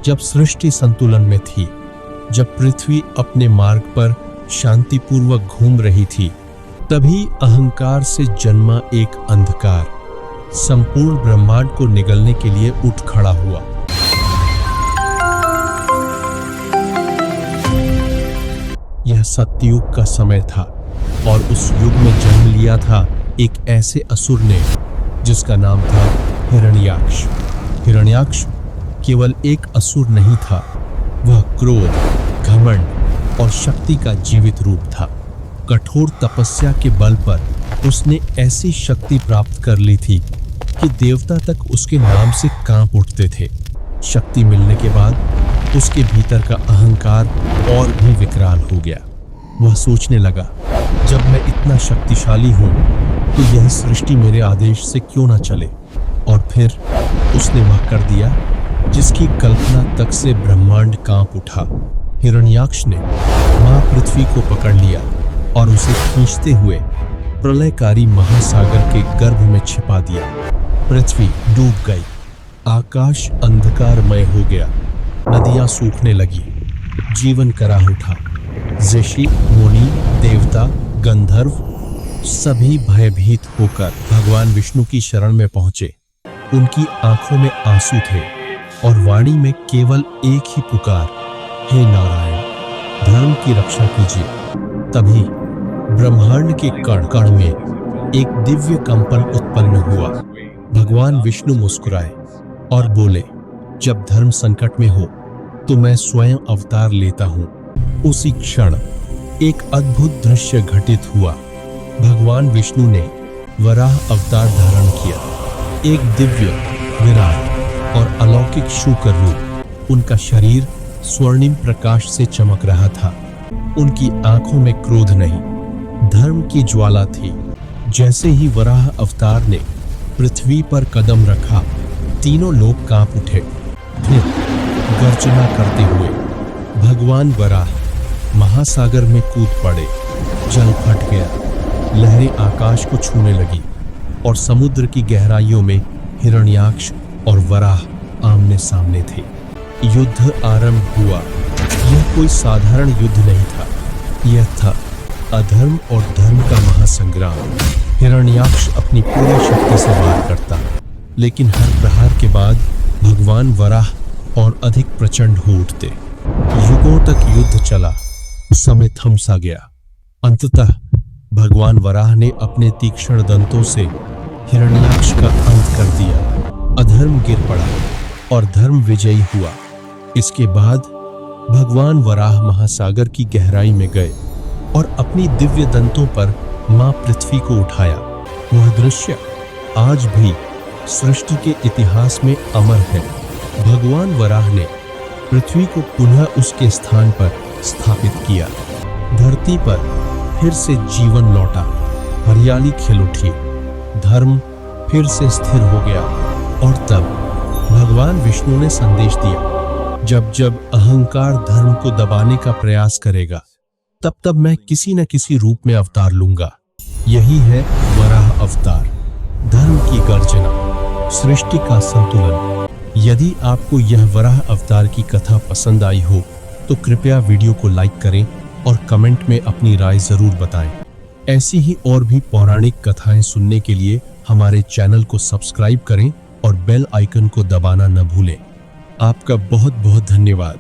जब सृष्टि संतुलन में थी, जब पृथ्वी अपने मार्ग पर शांतिपूर्वक घूम रही थी, तभी अहंकार से जन्मा एक अंधकार संपूर्ण ब्रह्मांड को निगलने के लिए उठ खड़ा हुआ। यह सतयुग का समय था और उस युग में जन्म लिया था एक ऐसे असुर ने जिसका नाम था हिरण्याक्ष। हिरण्याक्ष केवल एक असुर नहीं था, वह क्रोध, घमंड और शक्ति का जीवित रूप था। कठोर तपस्या के बल पर उसने ऐसी शक्ति प्राप्त कर ली थी कि देवता तक उसके नाम से कांप उठते थे। शक्ति मिलने के बाद उसके भीतर का अहंकार और भी विकराल हो गया। वह सोचने लगा, जब मैं इतना शक्तिशाली हूं तो यह सृष्टि मेरे आदेश से क्यों ना चले। और फिर उसने वह कर दिया जिसकी कल्पना तक से ब्रह्मांड कांप उठा। हिरण्याक्ष ने मां पृथ्वी को पकड़ लिया और उसे खींचते हुए प्रलयकारी महासागर के गर्भ में छिपा दिया। पृथ्वी डूब गई, आकाश अंधकारमय हो गया, नदियां सूखने लगी, जीवन कराह उठा। ऋषि, मुनि, देवता, गंधर्व सभी भयभीत होकर भगवान विष्णु की शरण में पहुंचे। उनकी आंखों में आंसू थे और वाणी में केवल एक ही पुकार, हे नारायण, धर्म की रक्षा कीजिए। तभी ब्रह्मांड के कण कण में एक दिव्य कंपन उत्पन्न हुआ। भगवान विष्णु मुस्कुराए और बोले, जब धर्म संकट में हो तो मैं स्वयं अवतार लेता हूं। उसी क्षण एक अद्भुत दृश्य घटित हुआ। भगवान विष्णु ने वराह अवतार धारण किया। एक दिव्य, विराट और अलौकिक शूकर रूप। उनका शरीर स्वर्णिम प्रकाश से चमक रहा था। उनकी आंखों में क्रोध नहीं, धर्म की ज्वाला थी। जैसे ही वराह अवतार ने पृथ्वी पर कदम रखा, तीनों लोग कांप उठे। फिर गर्जना करते हुए भगवान वराह महासागर में कूद पड़े। जल फट गया, लहरें आकाश को छूने लगी और समुद्र की गहराइयों में हिरण्याक्ष और वराह आमने सामने थे। युद्ध आरंभ हुआ। यह कोई साधारण युद्ध नहीं था, यह था अधर्म और धर्म का महासंग्राम। हिरण्याक्ष अपनी पूरी शक्ति से वार करता, लेकिन हर प्रहार के बाद भगवान वराह और अधिक प्रचंड हो उठते। युगों तक युद्ध चला, समय थम सा गया। अंततः भगवान वराह ने अपने तीक्ष्ण दंतों से हिरण्याक्ष का अंत कर दिया। अधर्म गिर पड़ा और धर्म विजयी हुआ। इसके बाद भगवान वराह महासागर की गहराई में गए और अपनी दिव्य दंतों पर मां पृथ्वी को उठाया। वह दृश्य आज भी सृष्टि के इतिहास में अमर है। भगवान वराह ने पृथ्वी को पुनः उसके स्थान पर स्थापित किया। धरती पर फिर से जीवन लौटा, हरियाली खिल उठी, धर्म फिर से स्थिर हो गया। और तब भगवान विष्णु ने संदेश दिया, जब जब अहंकार धर्म को दबाने का प्रयास करेगा, तब तब मैं किसी न किसी रूप में अवतार लूंगा। यही है वराह अवतार, धर्म की गर्जना, सृष्टि का संतुलन। यदि आपको यह वराह अवतार की कथा पसंद आई हो तो कृपया वीडियो को लाइक करें और कमेंट में अपनी राय जरूर बताएं। ऐसी ही और भी पौराणिक कथाएं सुनने के लिए हमारे चैनल को सब्सक्राइब करें और बेल आइकन को दबाना न भूलें। आपका बहुत बहुत धन्यवाद।